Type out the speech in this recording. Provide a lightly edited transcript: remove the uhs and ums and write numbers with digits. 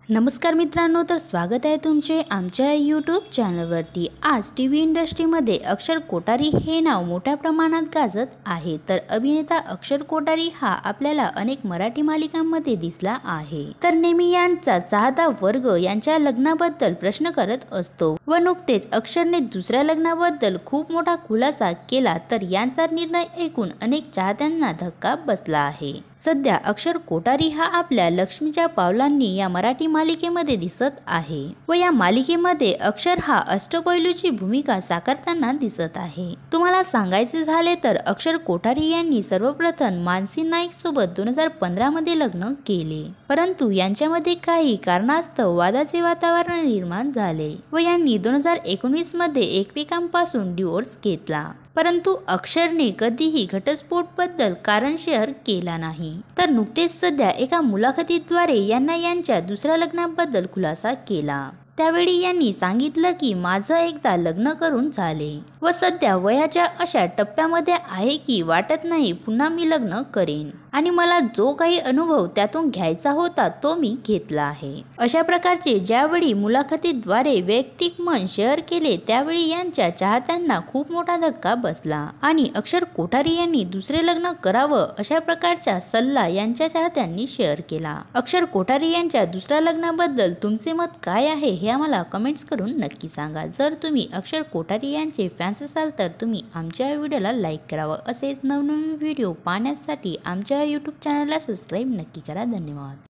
नमस्कार मित्रांनो, तर स्वागत आहे तुमचे आमच्या यूट्यूब चॅनलवरती। आज टीव्ही इंडस्ट्रीमध्ये अक्षर कोठारी हे नाव मोठ्या प्रमाणात गाजत आहे। तर अभिनेता अक्षर कोठारी हा आपल्याला अनेक मराठी मालिकांमध्ये दिसला आहे। तर नेहमी यांचा चाहता वर्ग यांच्या लग्नाबद्दल प्रश्न करत असतो व नुकतेच अक्षरने दुसऱ्या लग्नाबद्दल खूप मोठा खुलासा केला, तर यांचा निर्णय ऐकून अनेक चाहत्यांना धक्का बसला आहे। सध्या अक्षर कोठारी हा आपल्या लक्ष्मीच्या पावलांनी या मराठी मालिकेमध्ये दिसत आहे व या मालिकेमध्ये अक्षर हा अष्टपैलूची भूमिका साकारताना दिसत आहे। तुम्हाला सांगायचे झाले तर अक्षर कोठारी यांनी सर्वप्रथम मानसी नाईक सोबत 2015 मध्ये लग्न केले, परंतु यांच्यामध्ये काही कारणास्तव वादाचे वातावरण निर्माण झाले व यांनी 2019 मध्ये एकमेकांपासून डिवोर्स घेतला। परंतु अक्षरने कधीही घटस्फोटाबद्दल कारण शेअर केला नाही। तर नुकतेच सध्या एका मुलाखतीद्वारे यांना यांच्या दुसऱ्या लग्नाबद्दल खुलासा केला। त्यावेळी यांनी सांगितलं की माझं एकदा लग्न करून झाले व सध्या वयाच्या अशा टप्प्यामध्ये आहे की वाटत नाही पुन्हा मी लग्न करेन आणि मला जो काही अनुभव त्यातून घ्यायचा होता तो मी घेतला आहे। अशा प्रकारचे ज्यावेळी मुलाखतीद्वारे वैयक्तिक मन शेअर केले, त्यावेळी यांच्या चाहत्यांना खूप मोठा धक्का बसला आणि अक्षर कोठारी यांनी दुसरे लग्न करावं अशा प्रकारचा सल्ला यांच्या चाहत्यांनी शेअर केला। अक्षर कोठारी यांच्या दुसऱ्या लग्नाबद्दल तुमचे मत काय आहे हे आम्हाला कमेंट्स करून नक्की सांगा। जर तुम्ही अक्षर कोठारी यांचे फॅन्स असाल तर तुम्ही आमच्या व्हिडिओला लाईक करावं। असेच नवनवीन व्हिडिओ पाहण्यासाठी आमच्या यूट्यूब चॅनलला सबस्क्राईब नक्की करा। धन्यवाद।